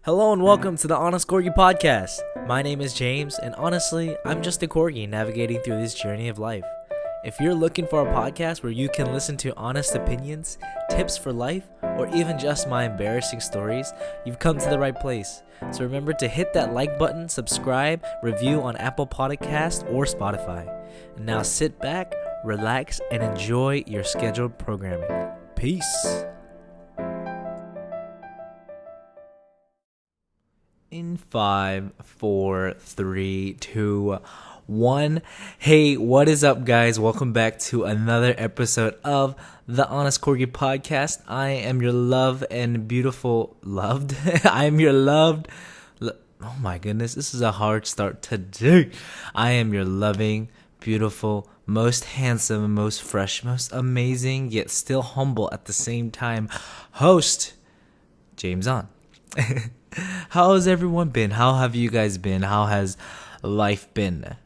Hello and welcome to the Ahn-est Corgi podcast. My name is James, and honestly, I'm just a corgi navigating through this journey of life. If you're looking for a podcast where you can listen to honest opinions, tips for life, or even just my embarrassing stories, you've come to the right place. So remember to hit that like button, subscribe, review on Apple Podcast or Spotify. And now sit back, relax, and enjoy your scheduled programming. Peace. In 5, 4, 3, 2, 1. Hey, what is up, guys? Welcome back to another episode of the Ahn-est Corgi podcast. I am your loved and beautiful loved. I am your loved. Oh my goodness, this is a hard start today. I am your loving, beautiful, most handsome, most fresh, most amazing, yet still humble at the same time host, James Ahn. How has everyone been? How have you guys been? How has life been?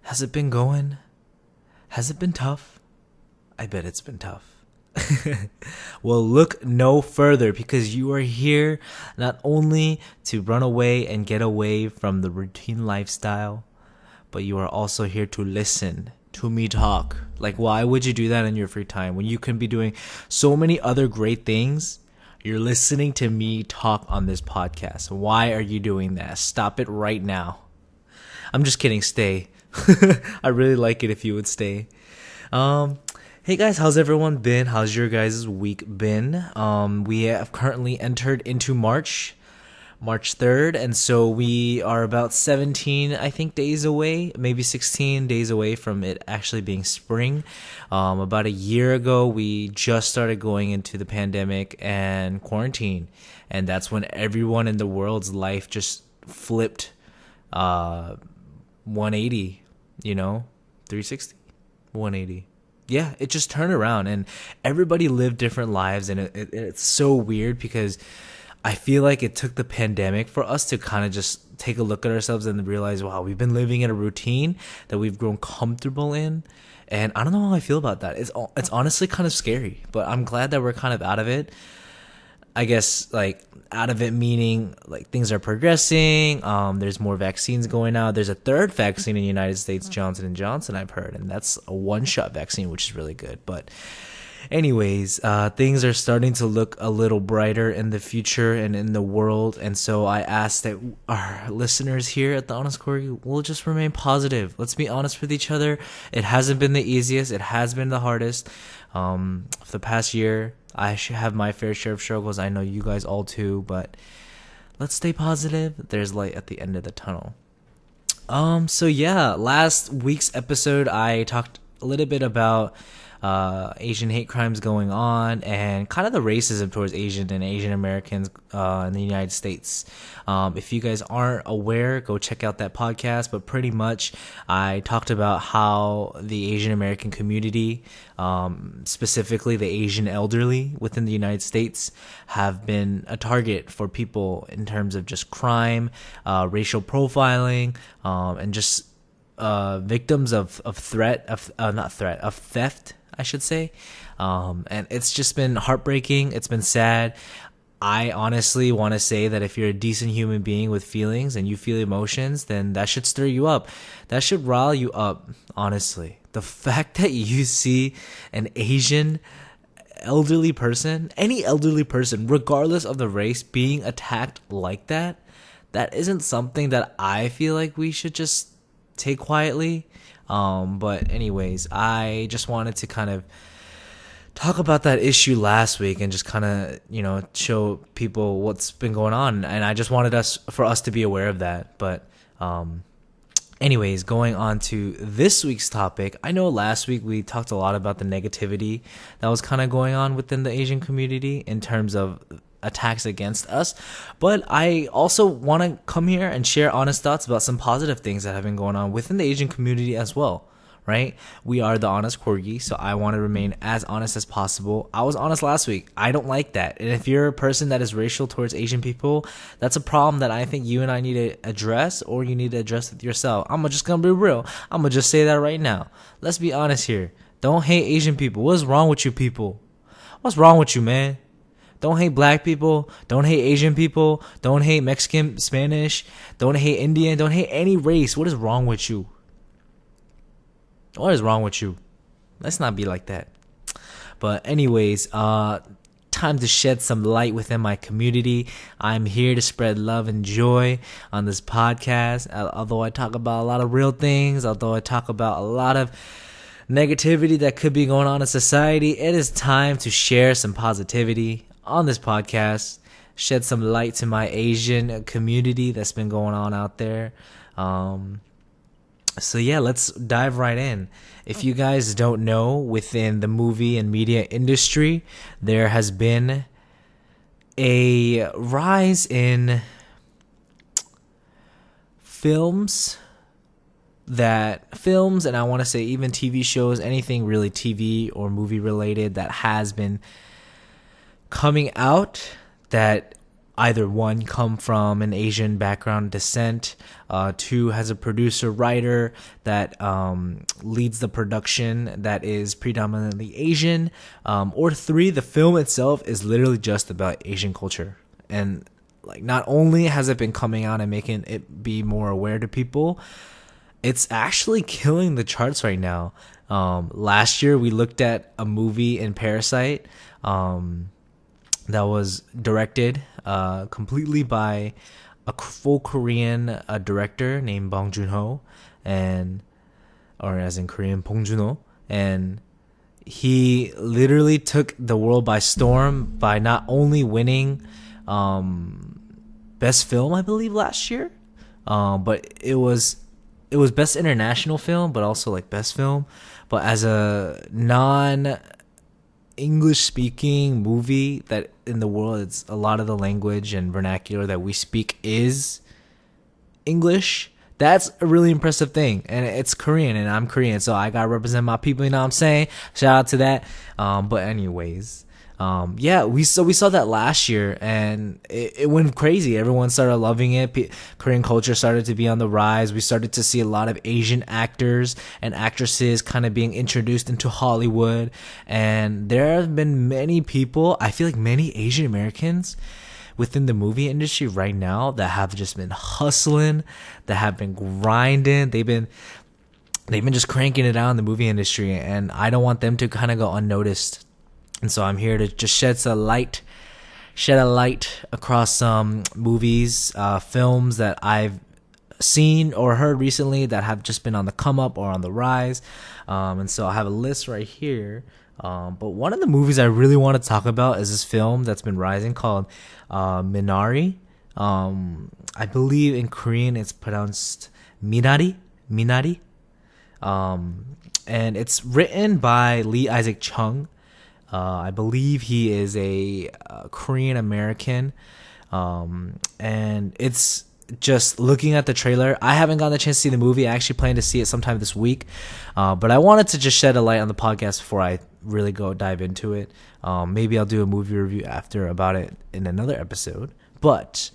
Has it been going? Has it been tough? I bet it's been tough. Well, look no further, because you are here not only to run away and get away from the routine lifestyle, but you are also here to listen to me talk. Like, why would you do that in your free time when you can be doing so many other great things? You're listening to me talk on this podcast. Why are you doing that? Stop it right now. I'm just kidding. Stay. I really like it if you would stay. Hey guys, how's everyone been? How's your guys' week been? We have currently entered into March 3rd, and so we are about 17, I think, days away, maybe 16 days away from it actually being spring. About a year ago, we just started going into the pandemic and quarantine, and that's when everyone in the world's life just flipped 180, 360, 180. Yeah, it just turned around, and everybody lived different lives, and it's so weird because I feel like it took the pandemic for us to kind of just take a look at ourselves and realize, wow, we've been living in a routine that we've grown comfortable in. And I don't know how I feel about that. It's honestly kind of scary, but I'm glad that we're kind of out of it. I guess, like, out of it meaning, like, things are progressing. There's more vaccines going out. There's a third vaccine in the United States, Johnson & Johnson, I've heard. And that's a one-shot vaccine, which is really good. But anyways, things are starting to look a little brighter in the future and in the world, and so I ask that our listeners here at the Ahn-est Corgi will just remain positive. Let's be honest with each other. It hasn't been the easiest. It has been the hardest. For the past year, I should have my fair share of struggles. I know you guys all too, but let's stay positive. There's light at the end of the tunnel. So yeah, last week's episode, I talked a little bit about Asian hate crimes going on and kind of the racism towards Asian and Asian Americans in the United States. If you guys aren't aware, go check out that podcast. But pretty much I talked about how the Asian American community, specifically the Asian elderly within the United States, have been a target for people in terms of just crime, racial profiling, and just victims of theft, I should say. And it's just been heartbreaking. It's been sad. I honestly want to say that if you're a decent human being with feelings and you feel emotions, then that should stir you up. That should rile you up, honestly. The fact that you see an Asian elderly person, any elderly person, regardless of the race, being attacked like that isn't something that I feel like we should just take quietly. But anyways, I just wanted to kind of talk about that issue last week and just kind of, show people what's been going on. And I just wanted for us to be aware of that. But anyways, going on to this week's topic, I know last week we talked a lot about the negativity that was kind of going on within the Asian community in terms of attacks against us, but I also want to come here and share honest thoughts about some positive things that have been going on within the Asian community as well, right? We are the Ahn-est Corgi, so I want to remain as honest as possible. I was honest last week. I don't like that, and if you're a person that is racial towards Asian people, that's a problem that I think you and I need to address, or you need to address with yourself. I'm just gonna be real. I'm gonna just say that right now. Let's be honest here. Don't hate Asian people. What's wrong with you people? What's wrong with you, man? Don't hate black people. Don't hate Asian people. Don't hate Mexican, Spanish. Don't hate Indian. Don't hate any race. What is wrong with you? What is wrong with you? Let's not be like that. But anyways, time to shed some light within my community. I'm here to spread love and joy on this podcast. Although I talk about a lot of real things, although I talk about a lot of negativity that could be going on in society, it is time to share some positivity on this podcast, shed some light to my Asian community that's been going on out there. So yeah, let's dive right in. If you guys don't know, within the movie and media industry, there has been a rise in films, and I want to say even TV shows, anything really TV or movie related that has been coming out that either one come from an Asian background descent, two has a producer writer that leads the production that is predominantly Asian, or three, the film itself is literally just about Asian culture. And like, not only has it been coming out and making it be more aware to people, it's actually killing the charts right now. Last year we looked at a movie in Parasite that was directed completely by a full Korean director named Bong Joon-ho, or as in Korean, Bong Joon-ho, and he literally took the world by storm by not only winning best film, I believe, last year, but it was best international film, but also like best film. But as a English speaking movie that in the world, it's a lot of the language and vernacular that we speak is English. That's a really impressive thing, and it's Korean, and I'm Korean, so I gotta represent my people, you know what I'm saying? Shout out to that. But anyways, yeah, we saw that last year, and it went crazy. Everyone started loving it. Korean culture started to be on the rise. We started to see a lot of Asian actors and actresses kind of being introduced into Hollywood, and there have been many people, I feel like many Asian Americans within the movie industry right now that have just been hustling, that have been grinding. They've been just cranking it out in the movie industry, and I don't want them to kind of go unnoticed. And so I'm here to just shed a light across some movies, films that I've seen or heard recently that have just been on the come up or on the rise. And so I have a list right here. But one of the movies I really want to talk about is this film that's been rising called Minari. I believe in Korean it's pronounced Minari. And it's written by Lee Isaac Chung. I believe he is a Korean American, and it's just looking at the trailer. I haven't gotten the chance to see the movie. I actually plan to see it sometime this week, but I wanted to just shed a light on the podcast before I really go dive into it. Maybe I'll do a movie review about it in another episode. But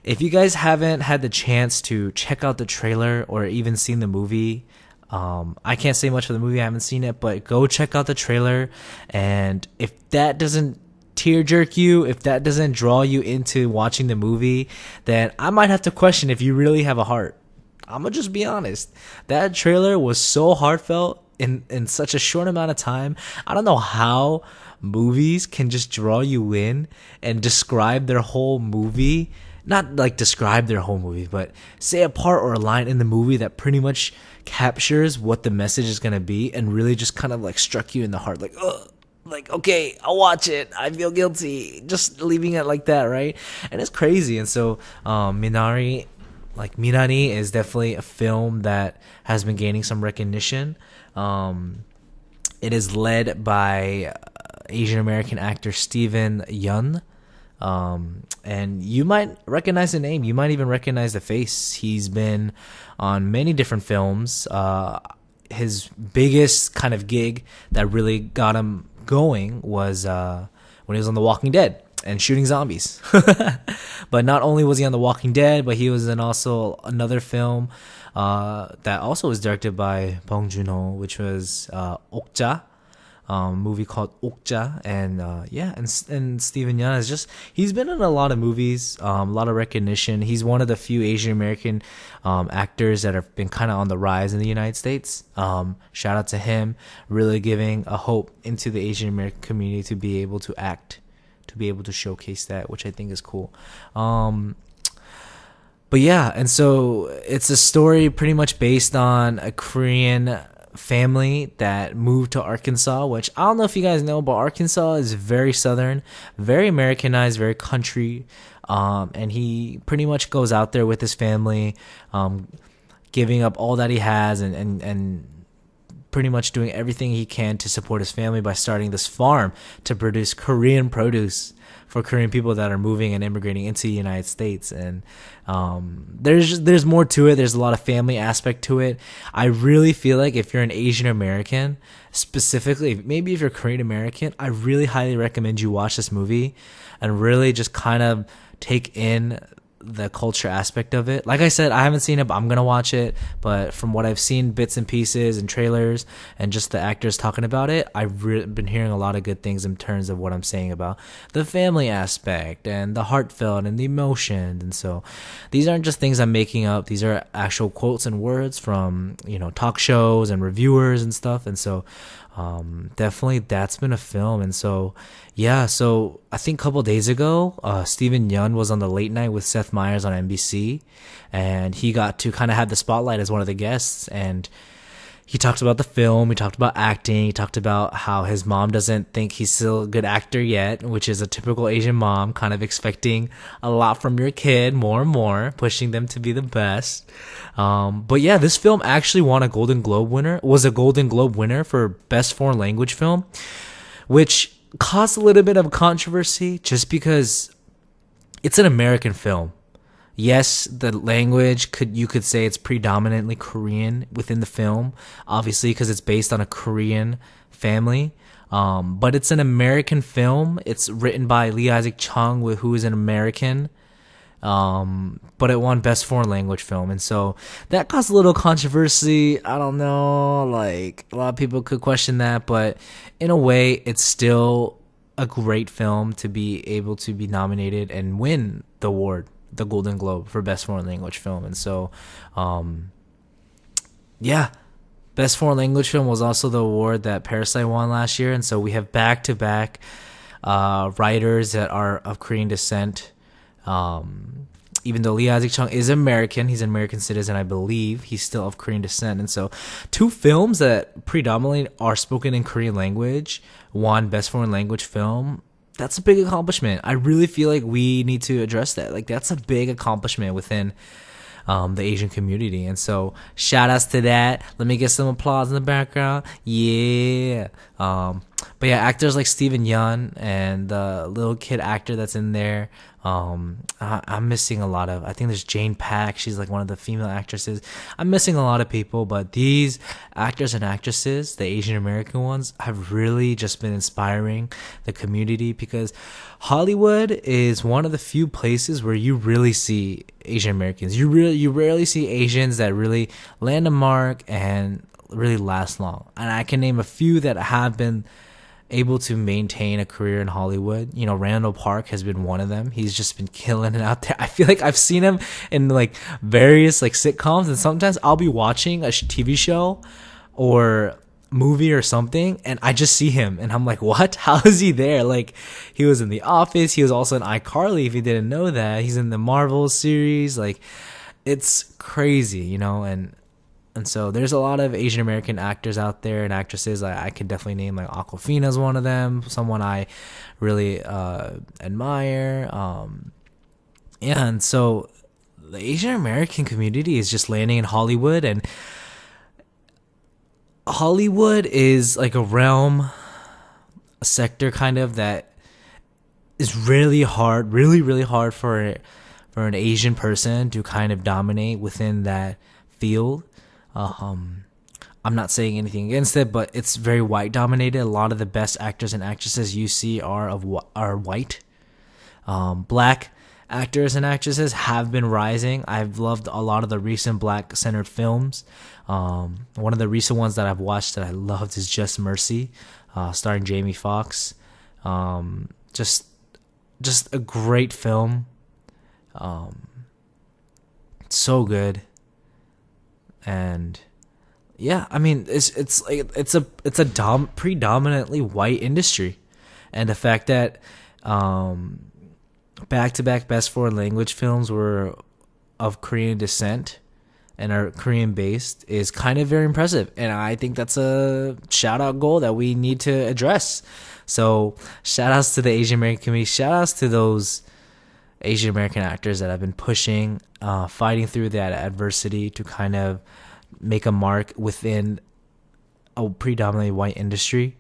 if you guys haven't had the chance to check out the trailer or even seen the movie, I can't say much for the movie. I haven't seen it, but go check out the trailer. And if that doesn't tear jerk you, if that doesn't draw you into watching the movie, then I might have to question if you really have a heart. I'm gonna just be honest. That trailer was so heartfelt in such a short amount of time. I don't know how movies can just draw you in and describe their whole movie. Not like describe their whole movie, but say a part or a line in the movie that pretty much captures what the message is going to be and really just kind of like struck you in the heart. Like, ugh, like, okay, I'll watch it. I feel guilty. Just leaving it like that, right? And it's crazy. And so Minari is definitely a film that has been gaining some recognition. It is led by Asian American actor Steven Yeun. And you might recognize the name. You might even recognize the face. He's been on many different films. His biggest kind of gig that really got him going was when he was on The Walking Dead and shooting zombies. But not only was he on The Walking Dead, but he was in also another film that also was directed by Bong Joon-ho, which was Okja. movie called Okja, and and Steven Yeun is just, he's been in a lot of movies, a lot of recognition. He's one of the few Asian American actors that have been kind of on the rise in the United States. Shout out to him, really giving a hope into the Asian American community to be able to act, to be able to showcase that, which I think is cool. But yeah, and so it's a story pretty much based on a Korean family that moved to Arkansas, which I don't know if you guys know, but Arkansas is very southern, very Americanized, very country. And he pretty much goes out there with his family, giving up all that he has, and pretty much doing everything he can to support his family by starting this farm to produce Korean produce for Korean people that are moving and immigrating into the United States. And there's more to it. There's a lot of family aspect to it. I really feel like if you're an Asian American, specifically, maybe if you're Korean American, I really highly recommend you watch this movie and really just kind of take in the culture aspect of it. Like I said, I haven't seen it, but I'm gonna watch it. But from what I've seen, bits and pieces and trailers and just the actors talking about it, I've been hearing a lot of good things in terms of what I'm saying about the family aspect and the heartfelt and the emotion. And so these aren't just things I'm making up. These are actual quotes and words from, talk shows and reviewers and stuff. And so definitely that's been a film. And so so I think a couple days ago, Steven Yeun was on the Late Night with Seth Meyers on NBC, and he got to kind of have the spotlight as one of the guests. And he talked about the film, he talked about acting, he talked about how his mom doesn't think he's still a good actor yet, which is a typical Asian mom, kind of expecting a lot from your kid, more and more, pushing them to be the best. But yeah, this film actually won a Golden Globe winner, was a Golden Globe winner for Best Foreign Language Film, which caused a little bit of controversy just because it's an American film. Yes, the language you could say it's predominantly Korean within the film, obviously because it's based on a Korean family. But it's an American film. It's written by Lee Isaac Chung, who is an American. But it won Best Foreign Language Film, and so that caused a little controversy. I don't know, like a lot of people could question that, but in a way, it's still a great film to be able to be nominated and win the award, the Golden Globe for Best Foreign Language Film. And so, Best Foreign Language Film was also the award that Parasite won last year, and so we have back-to-back writers that are of Korean descent. Even though Lee Isaac Chung is American, he's an American citizen, I believe, he's still of Korean descent. And so two films that predominantly are spoken in Korean language won Best Foreign Language Film. That's a big accomplishment. I really feel like we need to address that. Like, that's a big accomplishment within the Asian community. And so shout outs to that. Let me get some applause in the background. Yeah. But yeah, actors like Steven Yeun and the little kid actor that's in there. I'm missing a lot of, I think there's Jane Pak. She's like one of the female actresses. I'm missing a lot of people, but these actors and actresses, the Asian American ones, have really just been inspiring the community, because Hollywood is one of the few places where you really see Asian Americans. You rarely see Asians that really land a mark and really last long. And I can name a few that have been able to maintain a career in Hollywood. Randall Park has been one of them. He's just been killing it out there. I feel like I've seen him in like various like sitcoms, and sometimes I'll be watching a TV show or movie or something, and I just see him and I'm like, what? How is he there? Like, he was in The Office. He was also in iCarly, if you didn't know that. He's in the Marvel series. Like, it's crazy, and so there's a lot of Asian American actors out there and actresses. I could definitely name, like Awkwafina's one of them, someone I really admire. And so the Asian American community is just landing in Hollywood, and Hollywood is like a realm, a sector kind of that is really hard, really hard for an Asian person to kind of dominate within that field. I'm not saying anything against it, but it's very white dominated. A lot of the best actors and actresses you see are white. Black actors and actresses have been rising. I've loved a lot of the recent black centered films. One of the recent ones that I've watched that I loved is Just Mercy. starring Jamie Foxx. Just a great film. So good. And yeah, I mean, it's a predominantly white industry, and the fact that back-to-back best foreign language films were of Korean descent and are Korean based is kind of very impressive, and I think that's a shout out goal that we need to address. So shout outs to the Asian American community, shout outs to those Asian American actors that have been pushing, fighting through that adversity to kind of make a mark within a predominantly white industry.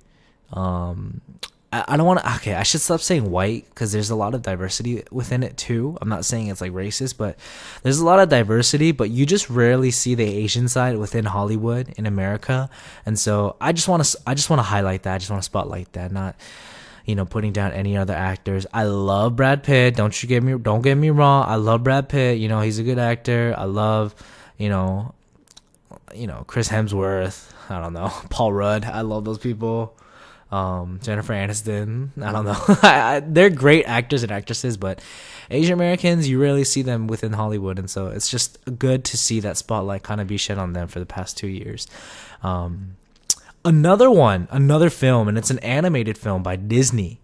I don't want to. Okay, I should stop saying white because there's a lot of diversity within it too. I'm not saying it's like racist, but there's a lot of diversity. But you just rarely see the Asian side within Hollywood in America, and so I just want to highlight that. I just want to spotlight that. Not, putting down any other actors. I love Brad Pitt. Don't get me wrong. I love Brad Pitt. He's a good actor. I love, Chris Hemsworth. I don't know, Paul Rudd. I love those people. Jennifer Aniston. I don't know. They're great actors and actresses, but Asian Americans, you rarely see them within Hollywood, and so it's just good to see that spotlight kind of be shed on them for the past 2 years. Another film, and it's an animated film by Disney.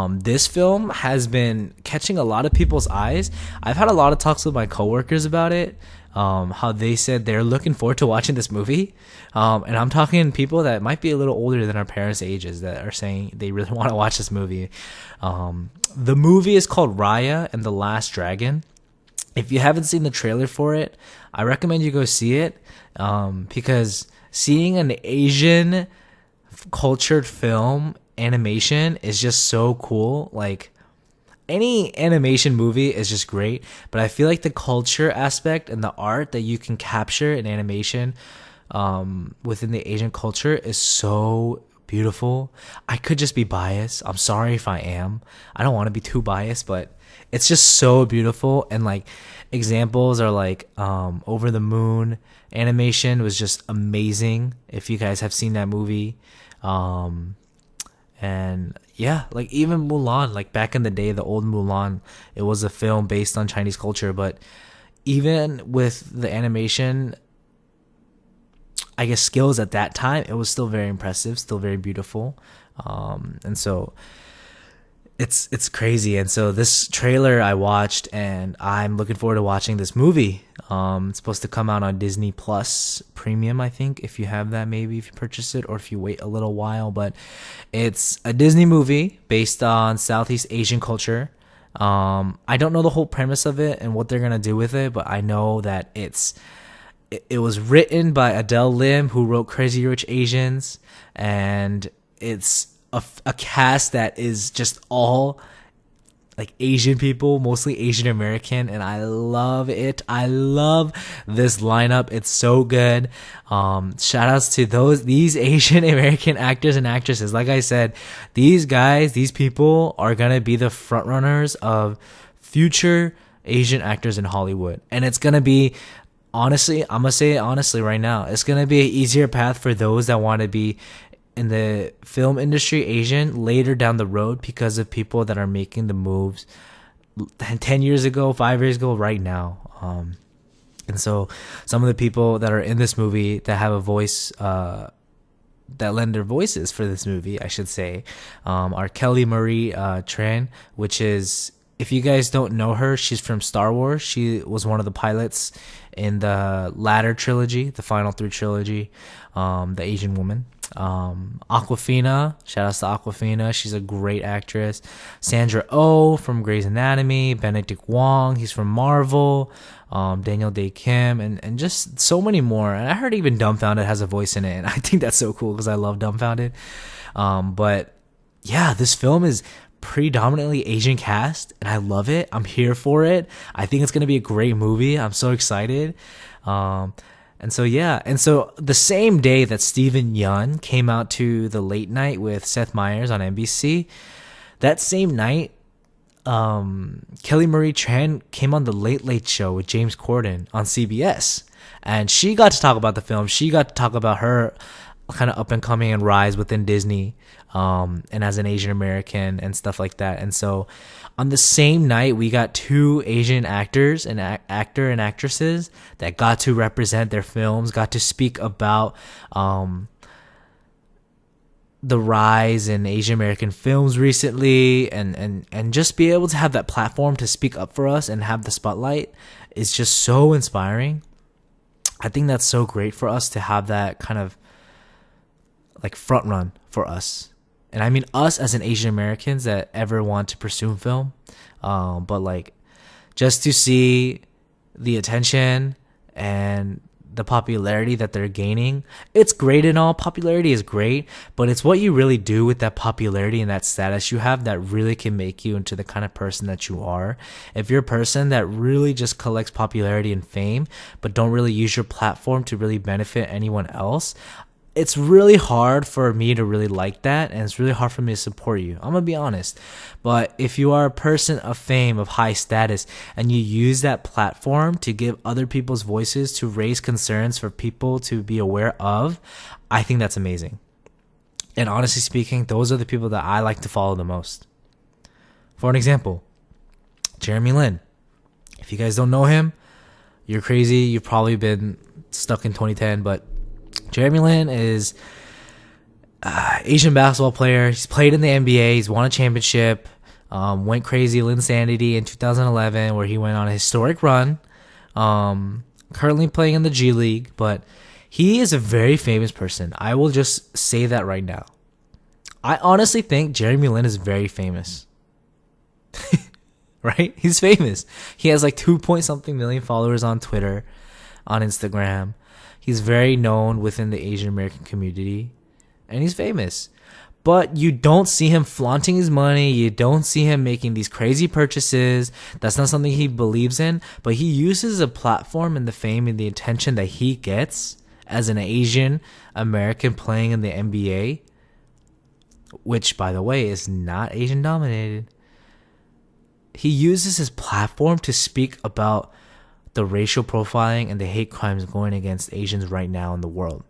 This film has been catching a lot of people's eyes. I've had a lot of talks with my coworkers about it. How they said they're looking forward to watching this movie. And I'm talking people that might be a little older than our parents' ages that are saying they really want to watch this movie. The movie is called Raya and the Last Dragon. If you haven't seen the trailer for it, I recommend you go see it, because seeing an Asian cultured film animation is just so cool. Like, any animation movie is just great, but I feel like the culture aspect and the art that you can capture in animation within the Asian culture is so beautiful. I could just be biased. I'm sorry if I am. I don't want to be too biased, but it's just so beautiful. And like examples are like Over the Moon animation was just amazing. If you guys have seen that movie. And yeah, like even Mulan, like back in the day, the old Mulan, it was a film based on Chinese culture, but even with the animation, I guess, skills at that time, it was still very impressive, still very beautiful. And so it's crazy. And so this trailer I watched, and I'm looking forward to watching this movie. It's supposed to come out on Disney Plus Premium, I think, if you have that, maybe if you purchase it, or if you wait a little while. But it's a Disney movie based on Southeast Asian culture. I don't know the whole premise of it and what they're gonna do with it, but I know that it was written by Adele Lim, who wrote Crazy Rich Asians, and it's a cast that is just all like Asian people, mostly Asian American, and I love it. I love this lineup. It's so good. Shout outs to these Asian American actors and actresses. Like I said, these people are gonna be the front runners of future Asian actors in Hollywood, and it's gonna be, honestly, I'm gonna say it honestly right now, it's gonna be an easier path for those that want to be in the film industry Asian later down the road, because of people that are making the moves 10 years ago, 5 years ago, right now. And so some of the people that are in this movie that have a voice, that lend their voices for this movie, I should say, are Kelly Marie Tran, which is, if you guys don't know her, she's from Star Wars. She was one of the pilots in the latter trilogy, the final 3 trilogy, the Asian woman. Awkwafina, shout outs to Awkwafina, she's a great actress. Sandra Oh from Grey's Anatomy, Benedict Wong, he's from Marvel, Daniel Day Kim, and just so many more. And I heard even Dumbfounded has a voice in it, and I think that's so cool because I love Dumbfounded. But yeah, this film is predominantly Asian cast, and I love it. I'm here for it. I think it's gonna be a great movie. I'm so excited. And so the same day that Steven Yeun came out to the late night with Seth Meyers on NBC, that same night, Kelly Marie Tran came on the Late Late Show with James Corden on CBS, and she got to talk about the film. She got to talk about her kind of up and coming and rise within Disney, and as an Asian American and stuff like that. And so on the same night, we got two Asian actors and actor and actresses that got to represent their films, got to speak about the rise in Asian American films recently, and just be able to have that platform to speak up for us and have the spotlight is just so inspiring. I think that's so great for us to have that kind of like front run for us. And I mean us as an Asian Americans that ever want to pursue film. But like just to see the attention and the popularity that they're gaining, it's great and all. Popularity is great, but it's what you really do with that popularity and that status you have that really can make you into the kind of person that you are. If you're a person that really just collects popularity and fame, but don't really use your platform to really benefit anyone else, it's really hard for me to really like that, and it's really hard for me to support you. I'm gonna be honest. But if you are a person of fame, of high status, and you use that platform to give other people's voices, to raise concerns for people to be aware of, I think that's amazing. And honestly speaking, those are the people that I like to follow the most. For an example, Jeremy Lin. If you guys don't know him, you're crazy. You've probably been stuck in 2010, but Jeremy Lin is Asian basketball player. He's played in the NBA. He's won a championship. Went crazy Linsanity in 2011, where he went on a historic run. Currently playing in the G League, but he is a very famous person. I will just say that right now. I honestly think Jeremy Lin is very famous. Right? He's famous. He has like 2 point something million followers on Twitter, on Instagram. He's very known within the Asian American community, and he's famous. But you don't see him flaunting his money. You don't see him making these crazy purchases. That's not something he believes in. But he uses a platform and the fame and the attention that he gets as an Asian American playing in the NBA, which, by the way, is not Asian dominated. He uses his platform to speak about the racial profiling and the hate crimes going against Asians right now in the world.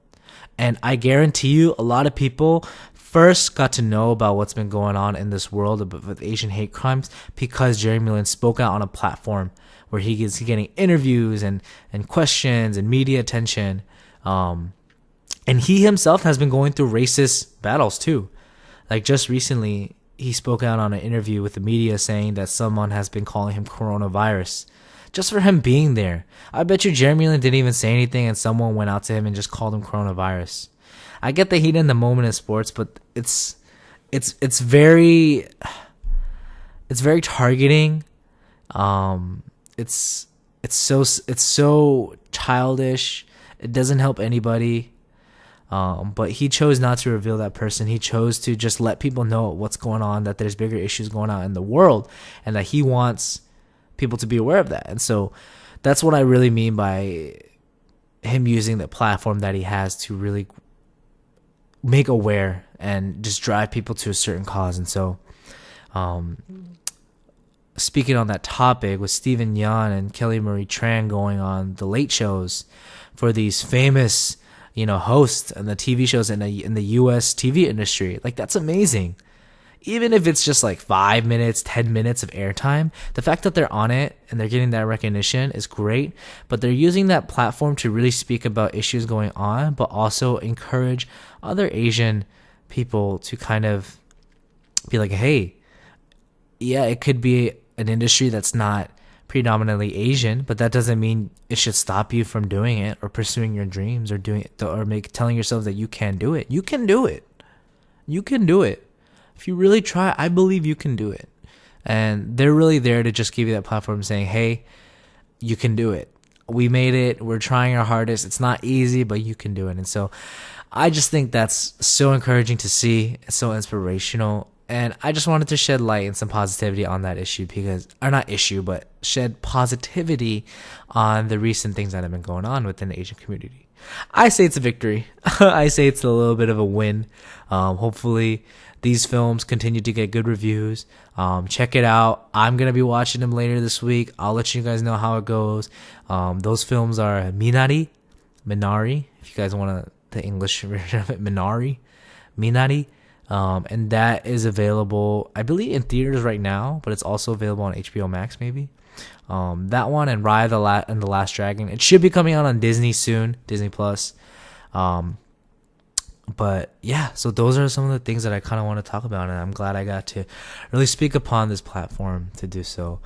And I guarantee you, a lot of people first got to know about what's been going on in this world with Asian hate crimes because Jeremy Lin spoke out on a platform where he's getting interviews and questions and media attention. And he himself has been going through racist battles too. Like just recently, he spoke out on an interview with the media saying that someone has been calling him coronavirus. Just for him being there. I bet you Jeremy Lin didn't even say anything and someone went out to him and just called him coronavirus. I get the heat in the moment of sports, but it's very targeting. It's so childish. It doesn't help anybody. But he chose not to reveal that person. He chose to just let people know what's going on, that there's bigger issues going on in the world, and that he wants people to be aware of that. And so that's what I really mean by him using the platform that he has to really make aware and just drive people to a certain cause. And so speaking on that topic, with Stephen Yeun and Kelly Marie Tran going on the late shows for these famous hosts and the TV shows in the US TV industry, like that's amazing. Even if it's just like 5 minutes, 10 minutes of airtime, the fact that they're on it and they're getting that recognition is great. But they're using that platform to really speak about issues going on, but also encourage other Asian people to kind of be like, hey, yeah, it could be an industry that's not predominantly Asian, but that doesn't mean it should stop you from doing it or pursuing your dreams or doing it, or telling yourself that you can do it. You can do it. You can do it. If you really try, I believe you can do it. And they're really there to just give you that platform saying, hey, you can do it. We made it. We're trying our hardest. It's not easy, but you can do it. And so I just think that's so encouraging to see. It's so inspirational. And I just wanted to shed light and some positivity on that issue but shed positivity on the recent things that have been going on within the Asian community. I say it's a victory. I say it's a little bit of a win. Hopefully these films continue to get good reviews. Check it out. I'm going to be watching them later this week. I'll let you guys know how it goes. Those films are Minari, if you guys want to the English version of it, Minari. And that is available, I believe, in theaters right now, but it's also available on HBO Max, maybe. That one and Raya and the Last Dragon. It should be coming out on Disney soon, Disney Plus. But yeah, so those are some of the things that I kind of want to talk about, and I'm glad I got to really speak upon this platform to do so.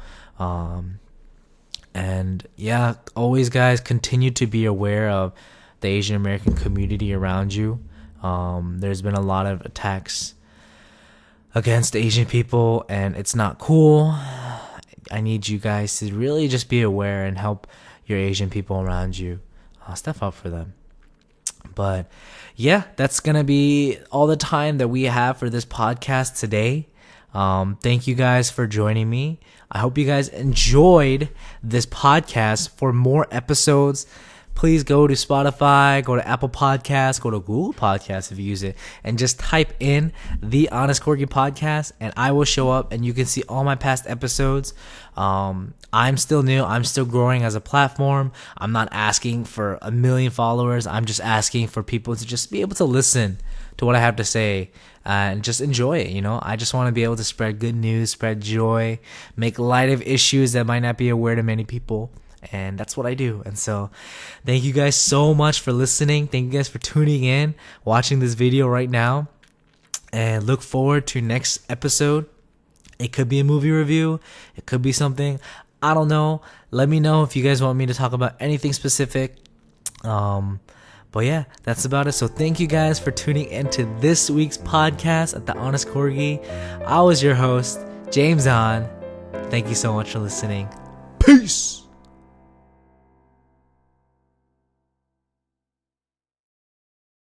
And yeah, always, guys, continue to be aware of the Asian American community around you. There's been a lot of attacks against Asian people, and it's not cool. I need you guys to really just be aware and help your Asian people around you. Step up for them. But yeah, that's going to be all the time that we have for this podcast today. Thank you guys for joining me. I hope you guys enjoyed this podcast. For more episodes, please go to Spotify, go to Apple Podcasts, go to Google Podcasts if you use it, and just type in the Ahn-est Corgi podcast, and I will show up, and you can see all my past episodes. I'm still new. I'm still growing as a platform. I'm not asking for 1 million followers. I'm just asking for people to just be able to listen to what I have to say and just enjoy it. I just want to be able to spread good news, spread joy, make light of issues that might not be aware to many people. And that's what I do. And so thank you guys so much for listening. Thank you guys for tuning in, watching this video right now, and look forward to next episode. It could be a movie review. It could be something. I don't know. Let me know if you guys want me to talk about anything specific. But yeah, that's about it. So thank you guys for tuning into this week's podcast at the Ahn-est Corgi. I was your host, James Ahn. Thank you so much for listening. Peace.